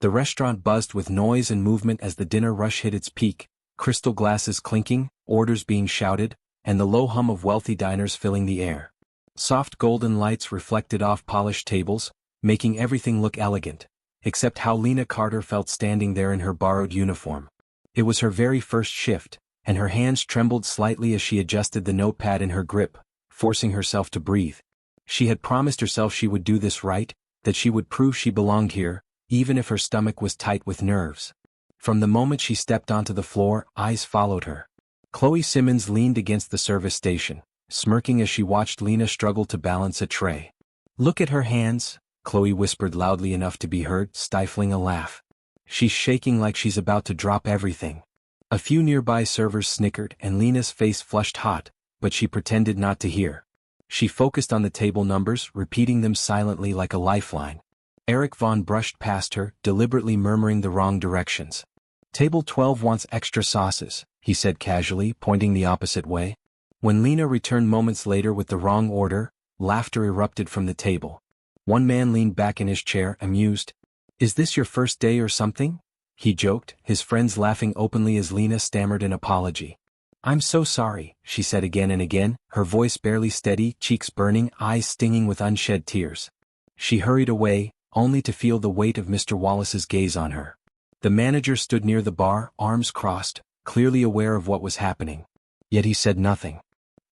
The restaurant buzzed with noise and movement as the dinner rush hit its peak, crystal glasses clinking, orders being shouted, and the low hum of wealthy diners filling the air. Soft golden lights reflected off polished tables, making everything look elegant, except how Lena Carter felt standing there in her borrowed uniform. It was her very first shift, and her hands trembled slightly as she adjusted the notepad in her grip, forcing herself to breathe. She had promised herself she would do this right, that she would prove she belonged here, even if her stomach was tight with nerves. From the moment she stepped onto the floor, eyes followed her. Chloe Simmons leaned against the service station, smirking as she watched Lena struggle to balance a tray. "Look at her hands," Chloe whispered loudly enough to be heard, stifling a laugh. "She's shaking like she's about to drop everything." A few nearby servers snickered and Lena's face flushed hot, but she pretended not to hear. She focused on the table numbers, repeating them silently like a lifeline. Eric Vaughn brushed past her, deliberately murmuring the wrong directions. "Table 12 wants extra sauces," he said casually, pointing the opposite way. When Lena returned moments later with the wrong order, laughter erupted from the table. One man leaned back in his chair, amused. "Is this your first day or something?" he joked, his friends laughing openly as Lena stammered an apology. "I'm so sorry," she said again and again, her voice barely steady, cheeks burning, eyes stinging with unshed tears. She hurried away, only to feel the weight of Mr. Wallace's gaze on her. The manager stood near the bar, arms crossed, clearly aware of what was happening. Yet he said nothing.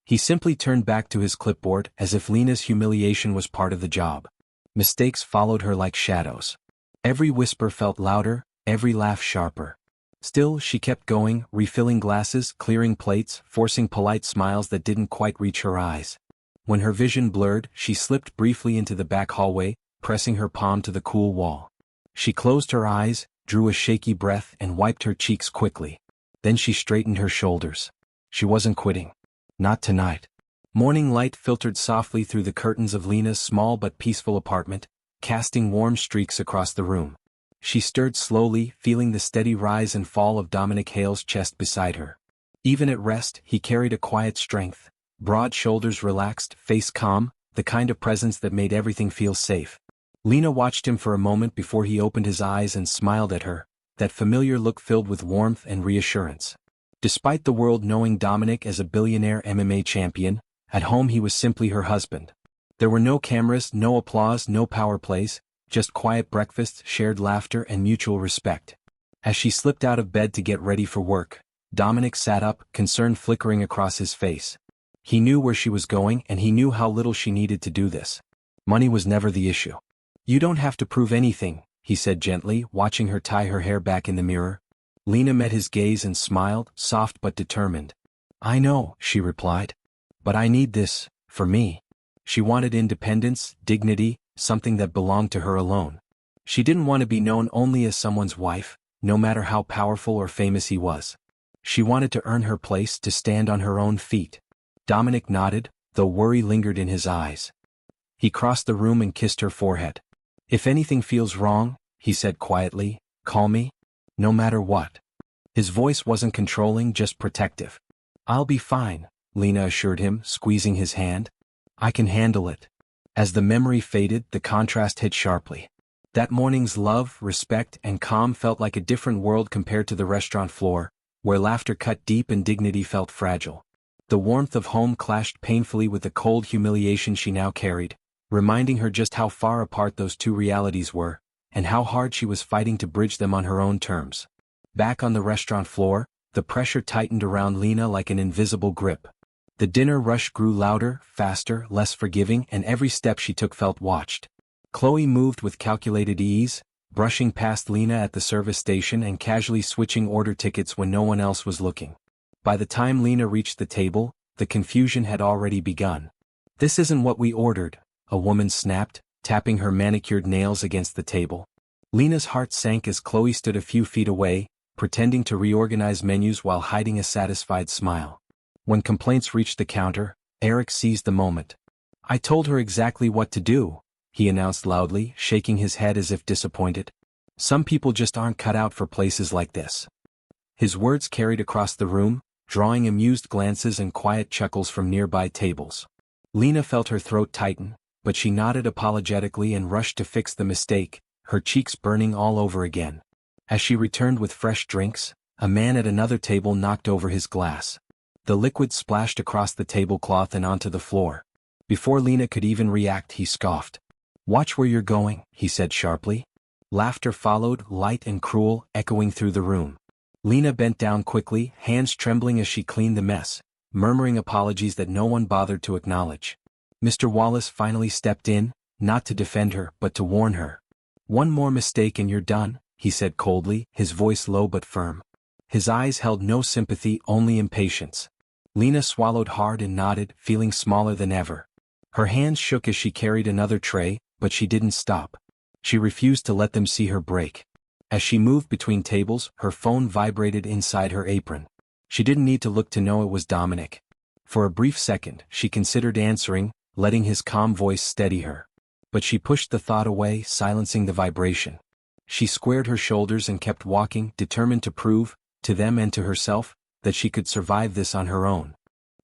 He simply turned back to his clipboard as if Lena's humiliation was part of the job. Mistakes followed her like shadows. Every whisper felt louder, every laugh sharper. Still, she kept going, refilling glasses, clearing plates, forcing polite smiles that didn't quite reach her eyes. When her vision blurred, she slipped briefly into the back hallway, pressing her palm to the cool wall. She closed her eyes, drew a shaky breath and wiped her cheeks quickly. Then she straightened her shoulders. She wasn't quitting. Not tonight. Morning light filtered softly through the curtains of Lena's small but peaceful apartment, casting warm streaks across the room. She stirred slowly, feeling the steady rise and fall of Dominic Hale's chest beside her. Even at rest, he carried a quiet strength. Broad shoulders relaxed, face calm, the kind of presence that made everything feel safe. Lena watched him for a moment before he opened his eyes and smiled at her, that familiar look filled with warmth and reassurance. Despite the world knowing Dominic as a billionaire MMA champion, at home he was simply her husband. There were no cameras, no applause, no power plays, just quiet breakfasts, shared laughter, and mutual respect. As she slipped out of bed to get ready for work, Dominic sat up, concern flickering across his face. He knew where she was going and he knew how little she needed to do this. Money was never the issue. "You don't have to prove anything," he said gently, watching her tie her hair back in the mirror. Lena met his gaze and smiled, soft but determined. "I know," she replied. "But I need this, for me." She wanted independence, dignity, something that belonged to her alone. She didn't want to be known only as someone's wife, no matter how powerful or famous he was. She wanted to earn her place, to stand on her own feet. Dominic nodded, though worry lingered in his eyes. He crossed the room and kissed her forehead. "If anything feels wrong," he said quietly, "call me. No matter what." His voice wasn't controlling, just protective. "I'll be fine," Lena assured him, squeezing his hand. "I can handle it." As the memory faded, the contrast hit sharply. That morning's love, respect, and calm felt like a different world compared to the restaurant floor, where laughter cut deep and dignity felt fragile. The warmth of home clashed painfully with the cold humiliation she now carried, reminding her just how far apart those two realities were, and how hard she was fighting to bridge them on her own terms. Back on the restaurant floor, the pressure tightened around Lena like an invisible grip. The dinner rush grew louder, faster, less forgiving, and every step she took felt watched. Chloe moved with calculated ease, brushing past Lena at the service station and casually switching order tickets when no one else was looking. By the time Lena reached the table, the confusion had already begun. "This isn't what we ordered," a woman snapped, tapping her manicured nails against the table. Lena's heart sank as Chloe stood a few feet away, pretending to reorganize menus while hiding a satisfied smile. When complaints reached the counter, Eric seized the moment. "I told her exactly what to do," he announced loudly, shaking his head as if disappointed. "Some people just aren't cut out for places like this." His words carried across the room, drawing amused glances and quiet chuckles from nearby tables. Lena felt her throat tighten, but she nodded apologetically and rushed to fix the mistake, her cheeks burning all over again. As she returned with fresh drinks, a man at another table knocked over his glass. The liquid splashed across the tablecloth and onto the floor. Before Lena could even react, he scoffed. "Watch where you're going," he said sharply. Laughter followed, light and cruel, echoing through the room. Lena bent down quickly, hands trembling as she cleaned the mess, murmuring apologies that no one bothered to acknowledge. Mr. Wallace finally stepped in, not to defend her, but to warn her. "One more mistake and you're done," he said coldly, his voice low but firm. His eyes held no sympathy, only impatience. Lena swallowed hard and nodded, feeling smaller than ever. Her hands shook as she carried another tray, but she didn't stop. She refused to let them see her break. As she moved between tables, her phone vibrated inside her apron. She didn't need to look to know it was Dominic. For a brief second, she considered answering, letting his calm voice steady her. But she pushed the thought away, silencing the vibration. She squared her shoulders and kept walking, determined to prove, to them and to herself, that she could survive this on her own.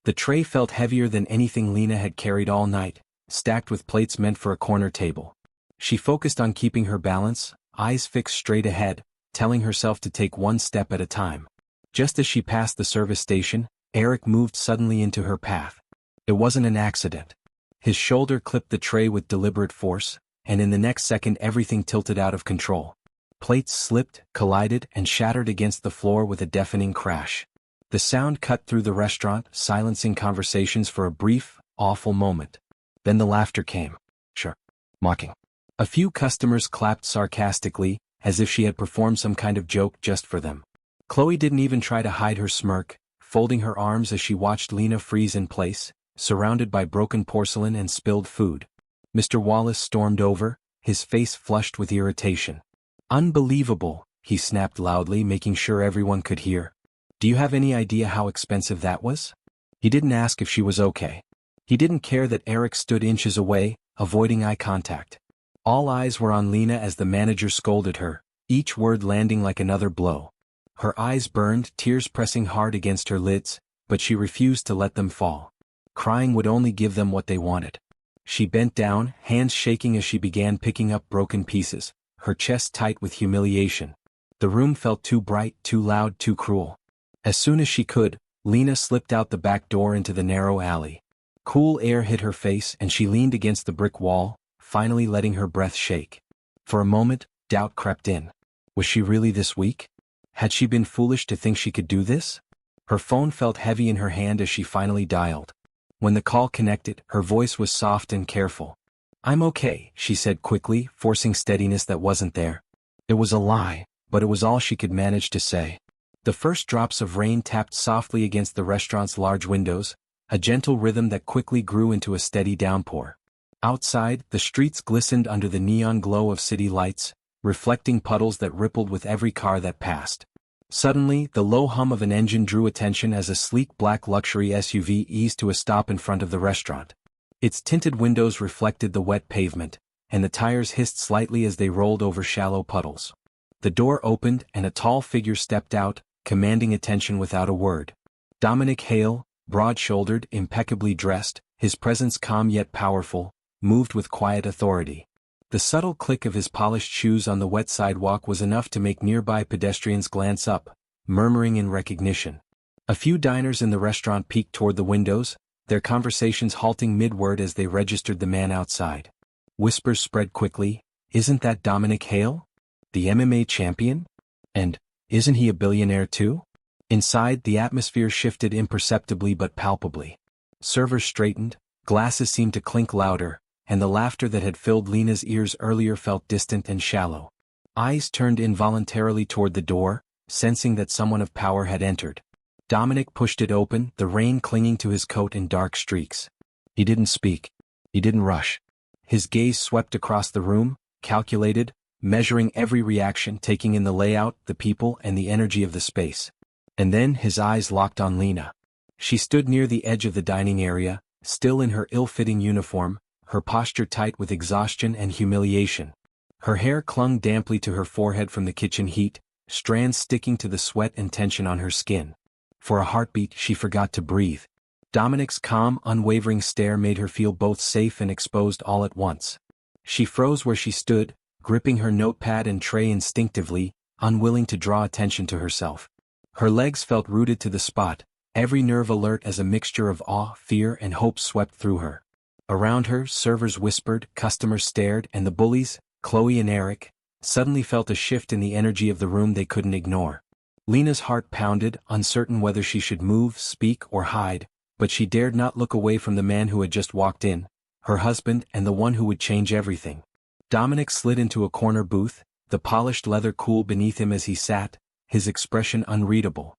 The tray felt heavier than anything Lena had carried all night, stacked with plates meant for a corner table. She focused on keeping her balance, eyes fixed straight ahead, telling herself to take one step at a time. Just as she passed the service station, Eric moved suddenly into her path. It wasn't an accident. His shoulder clipped the tray with deliberate force, and in the next second everything tilted out of control. Plates slipped, collided, and shattered against the floor with a deafening crash. The sound cut through the restaurant, silencing conversations for a brief, awful moment. Then the laughter came. Sure. Mocking. A few customers clapped sarcastically, as if she had performed some kind of joke just for them. Chloe didn't even try to hide her smirk, folding her arms as she watched Lena freeze in place, surrounded by broken porcelain and spilled food. Mr. Wallace stormed over, his face flushed with irritation. "Unbelievable," he snapped loudly, making sure everyone could hear. "Do you have any idea how expensive that was?" He didn't ask if she was okay. He didn't care that Eric stood inches away, avoiding eye contact. All eyes were on Lena as the manager scolded her, each word landing like another blow. Her eyes burned, tears pressing hard against her lids, but she refused to let them fall. Crying would only give them what they wanted. She bent down, hands shaking as she began picking up broken pieces, her chest tight with humiliation. The room felt too bright, too loud, too cruel. As soon as she could, Lena slipped out the back door into the narrow alley. Cool air hit her face and she leaned against the brick wall, finally letting her breath shake. For a moment, doubt crept in. Was she really this weak? Had she been foolish to think she could do this? Her phone felt heavy in her hand as she finally dialed. When the call connected, her voice was soft and careful. "I'm okay," she said quickly, forcing steadiness that wasn't there. It was a lie, but it was all she could manage to say. The first drops of rain tapped softly against the restaurant's large windows, a gentle rhythm that quickly grew into a steady downpour. Outside, the streets glistened under the neon glow of city lights, reflecting puddles that rippled with every car that passed. Suddenly, the low hum of an engine drew attention as a sleek black luxury SUV eased to a stop in front of the restaurant. Its tinted windows reflected the wet pavement, and the tires hissed slightly as they rolled over shallow puddles. The door opened and a tall figure stepped out, commanding attention without a word. Dominic Hale, broad-shouldered, impeccably dressed, his presence calm yet powerful, moved with quiet authority. The subtle click of his polished shoes on the wet sidewalk was enough to make nearby pedestrians glance up, murmuring in recognition. A few diners in the restaurant peeked toward the windows, their conversations halting mid-word as they registered the man outside. Whispers spread quickly. "Isn't that Dominic Hale? The MMA champion? And, isn't he a billionaire too?" Inside, the atmosphere shifted imperceptibly but palpably. Servers straightened, glasses seemed to clink louder, and the laughter that had filled Lena's ears earlier felt distant and shallow. Eyes turned involuntarily toward the door, sensing that someone of power had entered. Dominic pushed it open, the rain clinging to his coat in dark streaks. He didn't speak. He didn't rush. His gaze swept across the room, calculated, measuring every reaction, taking in the layout, the people, and the energy of the space. And then his eyes locked on Lena. She stood near the edge of the dining area, still in her ill-fitting uniform, her posture tight with exhaustion and humiliation. Her hair clung damply to her forehead from the kitchen heat, strands sticking to the sweat and tension on her skin. For a heartbeat, she forgot to breathe. Dominic's calm, unwavering stare made her feel both safe and exposed all at once. She froze where she stood, gripping her notepad and tray instinctively, unwilling to draw attention to herself. Her legs felt rooted to the spot, every nerve alert as a mixture of awe, fear, and hope swept through her. Around her, servers whispered, customers stared, and the bullies, Chloe and Eric, suddenly felt a shift in the energy of the room they couldn't ignore. Lena's heart pounded, uncertain whether she should move, speak, or hide, but she dared not look away from the man who had just walked in, her husband and the one who would change everything. Dominic slid into a corner booth, the polished leather cool beneath him as he sat, his expression unreadable.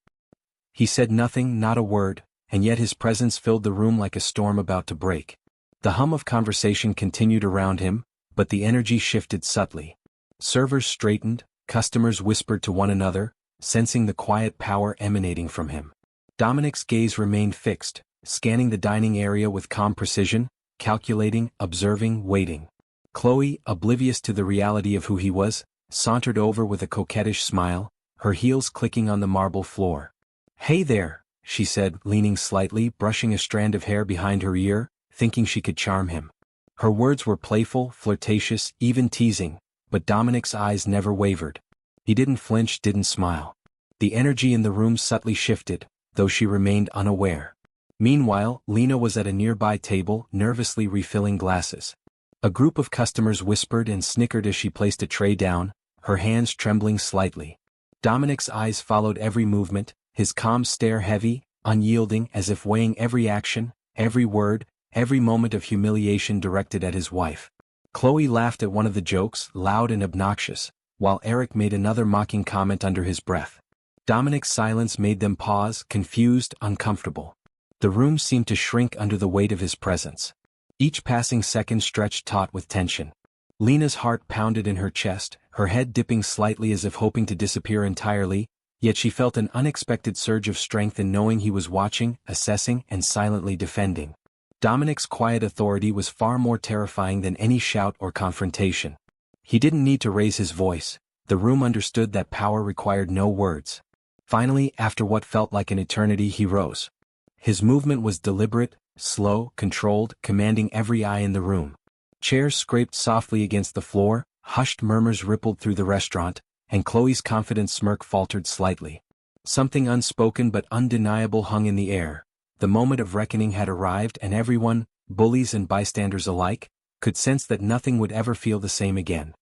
He said nothing, not a word, and yet his presence filled the room like a storm about to break. The hum of conversation continued around him, but the energy shifted subtly. Servers straightened, customers whispered to one another, sensing the quiet power emanating from him. Dominic's gaze remained fixed, scanning the dining area with calm precision, calculating, observing, waiting. Chloe, oblivious to the reality of who he was, sauntered over with a coquettish smile, her heels clicking on the marble floor. "Hey there," she said, leaning slightly, brushing a strand of hair behind her ear, thinking she could charm him. Her words were playful, flirtatious, even teasing, but Dominic's eyes never wavered. He didn't flinch, didn't smile. The energy in the room subtly shifted, though she remained unaware. Meanwhile, Lena was at a nearby table, nervously refilling glasses. A group of customers whispered and snickered as she placed a tray down, her hands trembling slightly. Dominic's eyes followed every movement, his calm stare heavy, unyielding, as if weighing every action, every word, every moment of humiliation directed at his wife. Chloe laughed at one of the jokes, loud and obnoxious, while Eric made another mocking comment under his breath. Dominic's silence made them pause, confused, uncomfortable. The room seemed to shrink under the weight of his presence. Each passing second stretched taut with tension. Lena's heart pounded in her chest, her head dipping slightly as if hoping to disappear entirely, yet she felt an unexpected surge of strength in knowing he was watching, assessing, and silently defending. Dominic's quiet authority was far more terrifying than any shout or confrontation. He didn't need to raise his voice, the room understood that power required no words. Finally, after what felt like an eternity, he rose. His movement was deliberate, slow, controlled, commanding every eye in the room. Chairs scraped softly against the floor, hushed murmurs rippled through the restaurant, and Chloe's confident smirk faltered slightly. Something unspoken but undeniable hung in the air. The moment of reckoning had arrived, and everyone, bullies and bystanders alike, could sense that nothing would ever feel the same again.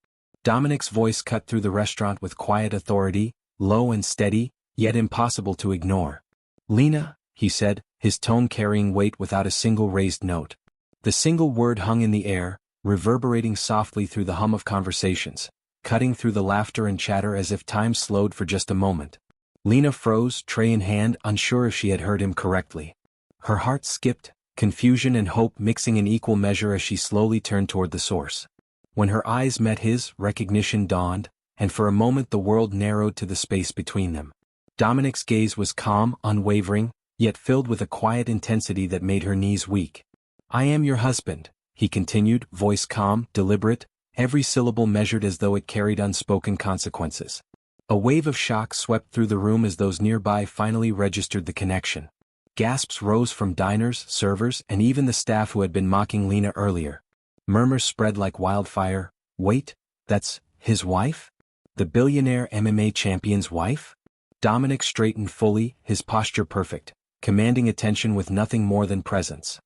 Dominic's voice cut through the restaurant with quiet authority, low and steady, yet impossible to ignore. "Lena," he said, his tone carrying weight without a single raised note. The single word hung in the air, reverberating softly through the hum of conversations, cutting through the laughter and chatter as if time slowed for just a moment. Lena froze, tray in hand, unsure if she had heard him correctly. Her heart skipped, confusion and hope mixing in equal measure as she slowly turned toward the source. When her eyes met his, recognition dawned, and for a moment the world narrowed to the space between them. Dominic's gaze was calm, unwavering, yet filled with a quiet intensity that made her knees weak. "I am your husband," he continued, voice calm, deliberate, every syllable measured as though it carried unspoken consequences. A wave of shock swept through the room as those nearby finally registered the connection. Gasps rose from diners, servers, and even the staff who had been mocking Lena earlier. Murmurs spread like wildfire. "Wait, that's his wife? The billionaire MMA champion's wife?" Dominic straightened fully, his posture perfect, commanding attention with nothing more than presence.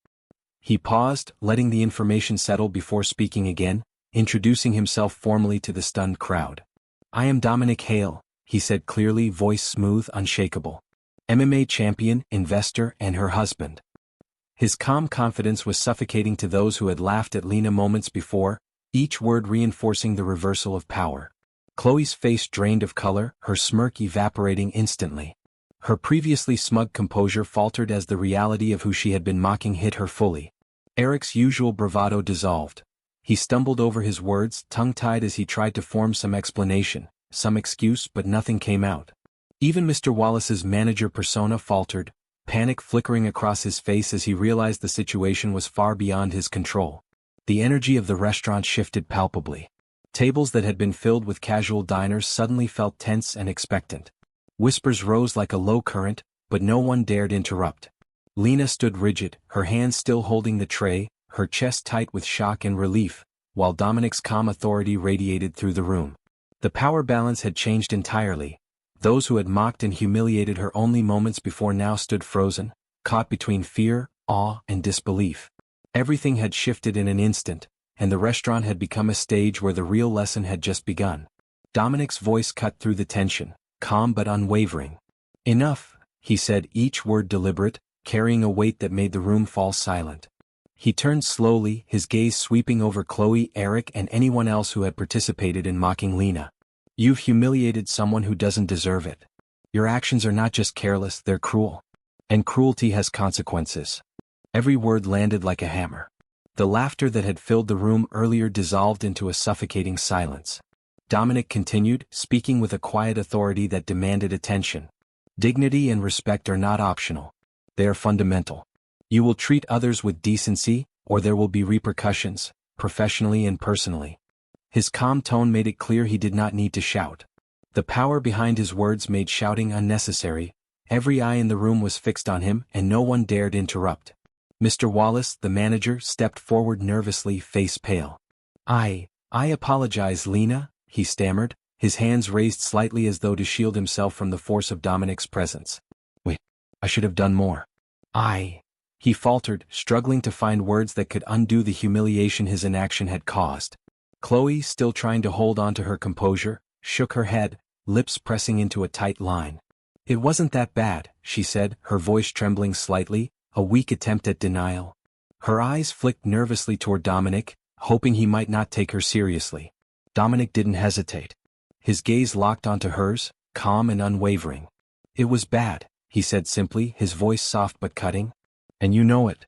He paused, letting the information settle before speaking again, introducing himself formally to the stunned crowd. "I am Dominic Hale," he said clearly, voice smooth, unshakable. "MMA champion, investor, and her husband." His calm confidence was suffocating to those who had laughed at Lena moments before, each word reinforcing the reversal of power. Chloe's face drained of color, her smirk evaporating instantly. Her previously smug composure faltered as the reality of who she had been mocking hit her fully. Eric's usual bravado dissolved. He stumbled over his words, tongue-tied as he tried to form some explanation, some excuse, but nothing came out. Even Mr. Wallace's manager persona faltered, panic flickering across his face as he realized the situation was far beyond his control. The energy of the restaurant shifted palpably. Tables that had been filled with casual diners suddenly felt tense and expectant. Whispers rose like a low current, but no one dared interrupt. Lena stood rigid, her hands still holding the tray, her chest tight with shock and relief, while Dominic's calm authority radiated through the room. The power balance had changed entirely. Those who had mocked and humiliated her only moments before now stood frozen, caught between fear, awe, and disbelief. Everything had shifted in an instant, and the restaurant had become a stage where the real lesson had just begun. Dominic's voice cut through the tension, calm but unwavering. "Enough," he said, each word deliberate, carrying a weight that made the room fall silent. He turned slowly, his gaze sweeping over Chloe, Eric, and anyone else who had participated in mocking Lena. "You've humiliated someone who doesn't deserve it. Your actions are not just careless, they're cruel. And cruelty has consequences." Every word landed like a hammer. The laughter that had filled the room earlier dissolved into a suffocating silence. Dominic continued, speaking with a quiet authority that demanded attention. "Dignity and respect are not optional. They are fundamental. You will treat others with decency, or there will be repercussions, professionally and personally." His calm tone made it clear he did not need to shout. The power behind his words made shouting unnecessary. Every eye in the room was fixed on him, and no one dared interrupt. Mr. Wallace, the manager, stepped forward nervously, face pale. I apologize, Lena," he stammered, his hands raised slightly as though to shield himself from the force of Dominic's presence. "Wait, I should have done more. He faltered, struggling to find words that could undo the humiliation his inaction had caused. Chloe, still trying to hold on to her composure, shook her head, lips pressing into a tight line. "It wasn't that bad," she said, her voice trembling slightly, a weak attempt at denial. Her eyes flicked nervously toward Dominic, hoping he might not take her seriously. Dominic didn't hesitate. His gaze locked onto hers, calm and unwavering. "It was bad," he said simply, his voice soft but cutting. "And you know it."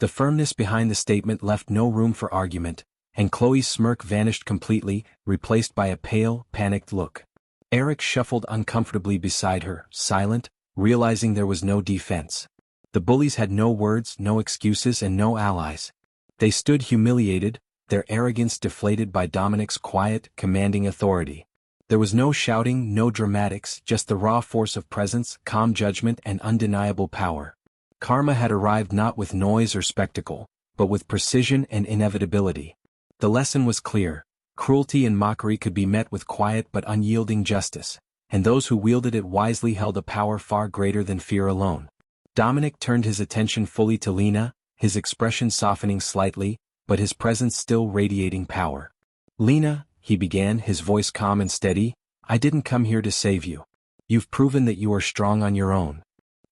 The firmness behind the statement left no room for argument, and Chloe's smirk vanished completely, replaced by a pale, panicked look. Eric shuffled uncomfortably beside her, silent, realizing there was no defense. The bullies had no words, no excuses, and no allies. They stood humiliated, their arrogance deflated by Dominic's quiet, commanding authority. There was no shouting, no dramatics, just the raw force of presence, calm judgment, and undeniable power. Karma had arrived not with noise or spectacle, but with precision and inevitability. The lesson was clear: cruelty and mockery could be met with quiet but unyielding justice, and those who wielded it wisely held a power far greater than fear alone. Dominic turned his attention fully to Lena, his expression softening slightly, but his presence still radiating power. "Lena," he began, his voice calm and steady, "I didn't come here to save you. You've proven that you are strong on your own."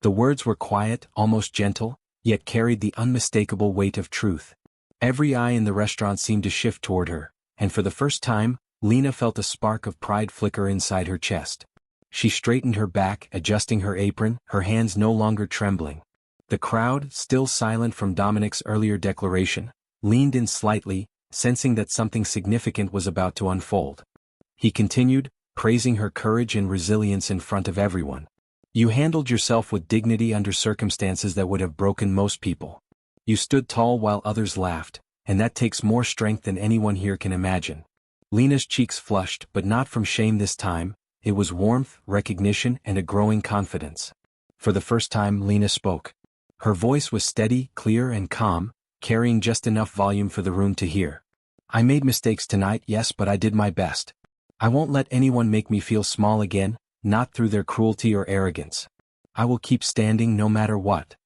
The words were quiet, almost gentle, yet carried the unmistakable weight of truth. Every eye in the restaurant seemed to shift toward her, and for the first time, Lena felt a spark of pride flicker inside her chest. She straightened her back, adjusting her apron, her hands no longer trembling. The crowd, still silent from Dominic's earlier declaration, leaned in slightly, sensing that something significant was about to unfold. He continued, praising her courage and resilience in front of everyone. "You handled yourself with dignity under circumstances that would have broken most people. You stood tall while others laughed, and that takes more strength than anyone here can imagine." Lena's cheeks flushed, but not from shame this time. It was warmth, recognition, and a growing confidence. For the first time, Lena spoke. Her voice was steady, clear, and calm, carrying just enough volume for the room to hear. "I made mistakes tonight, yes, but I did my best. I won't let anyone make me feel small again, not through their cruelty or arrogance. I will keep standing no matter what."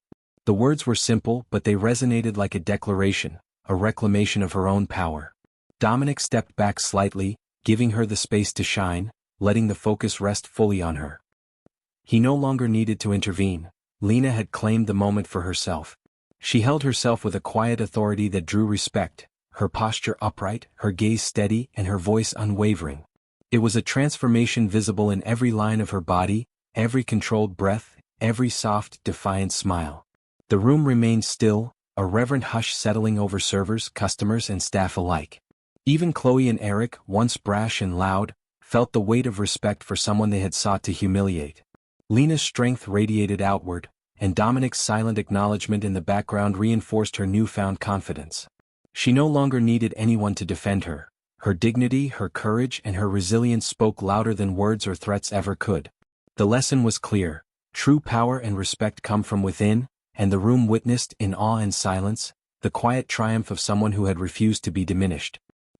The words were simple, but they resonated like a declaration, a reclamation of her own power. Dominic stepped back slightly, giving her the space to shine, letting the focus rest fully on her. He no longer needed to intervene. Lena had claimed the moment for herself. She held herself with a quiet authority that drew respect, her posture upright, her gaze steady, and her voice unwavering. It was a transformation visible in every line of her body, every controlled breath, every soft, defiant smile. The room remained still, a reverent hush settling over servers, customers, and staff alike. Even Chloe and Eric, once brash and loud, felt the weight of respect for someone they had sought to humiliate. Lena's strength radiated outward, and Dominic's silent acknowledgement in the background reinforced her newfound confidence. She no longer needed anyone to defend her. Her dignity, her courage, and her resilience spoke louder than words or threats ever could. The lesson was clear: true power and respect come from within, and the room witnessed, in awe and silence, the quiet triumph of someone who had refused to be diminished.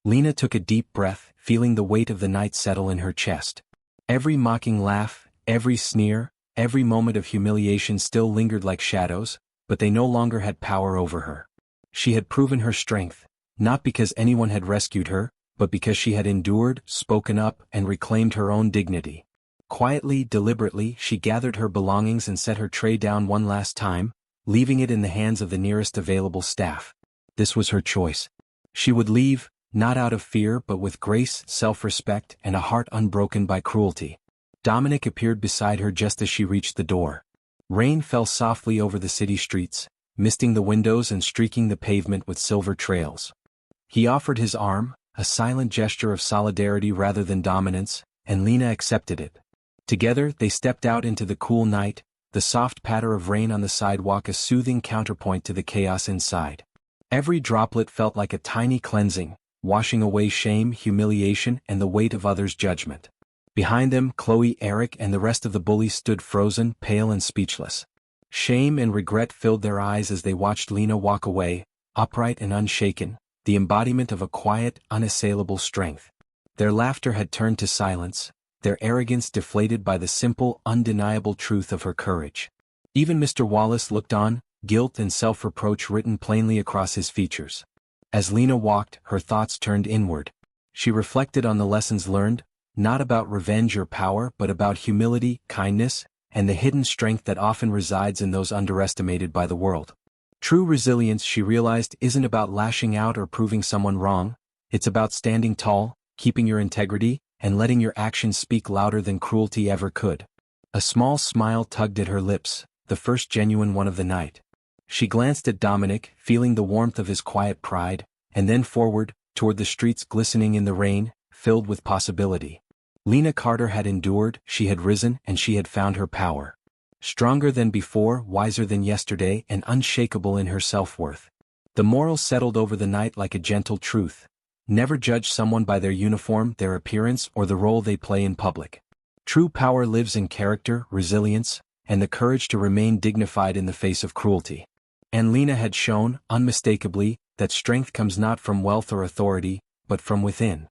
Lena took a deep breath, feeling the weight of the night settle in her chest. Every mocking laugh, every sneer, every moment of humiliation still lingered like shadows, but they no longer had power over her. She had proven her strength, not because anyone had rescued her, but because she had endured, spoken up, and reclaimed her own dignity. Quietly, deliberately, she gathered her belongings and set her tray down one last time, leaving it in the hands of the nearest available staff. This was her choice. She would leave, not out of fear but with grace, self-respect, and a heart unbroken by cruelty. Dominic appeared beside her just as she reached the door. Rain fell softly over the city streets, misting the windows and streaking the pavement with silver trails. He offered his arm, a silent gesture of solidarity rather than dominance, and Lena accepted it. Together they stepped out into the cool night, the soft patter of rain on the sidewalk a soothing counterpoint to the chaos inside. Every droplet felt like a tiny cleansing, washing away shame, humiliation, and the weight of others' judgment. Behind them, Chloe, Eric, and the rest of the bullies stood frozen, pale and speechless. Shame and regret filled their eyes as they watched Lena walk away, upright and unshaken, the embodiment of a quiet, unassailable strength. Their laughter had turned to silence, their arrogance deflated by the simple, undeniable truth of her courage. Even Mr. Wallace looked on, guilt and self-reproach written plainly across his features. As Lena walked, her thoughts turned inward. She reflected on the lessons learned, not about revenge or power but about humility, kindness, and the hidden strength that often resides in those underestimated by the world. True resilience, she realized, isn't about lashing out or proving someone wrong, it's about standing tall, keeping your integrity, and letting your actions speak louder than cruelty ever could. A small smile tugged at her lips, the first genuine one of the night. She glanced at Dominic, feeling the warmth of his quiet pride, and then forward, toward the streets glistening in the rain, filled with possibility. Lena Carter had endured, she had risen, and she had found her power. Stronger than before, wiser than yesterday, and unshakable in her self-worth. The moral settled over the night like a gentle truth. Never judge someone by their uniform, their appearance, or the role they play in public. True power lives in character, resilience, and the courage to remain dignified in the face of cruelty. And Lena had shown, unmistakably, that strength comes not from wealth or authority, but from within.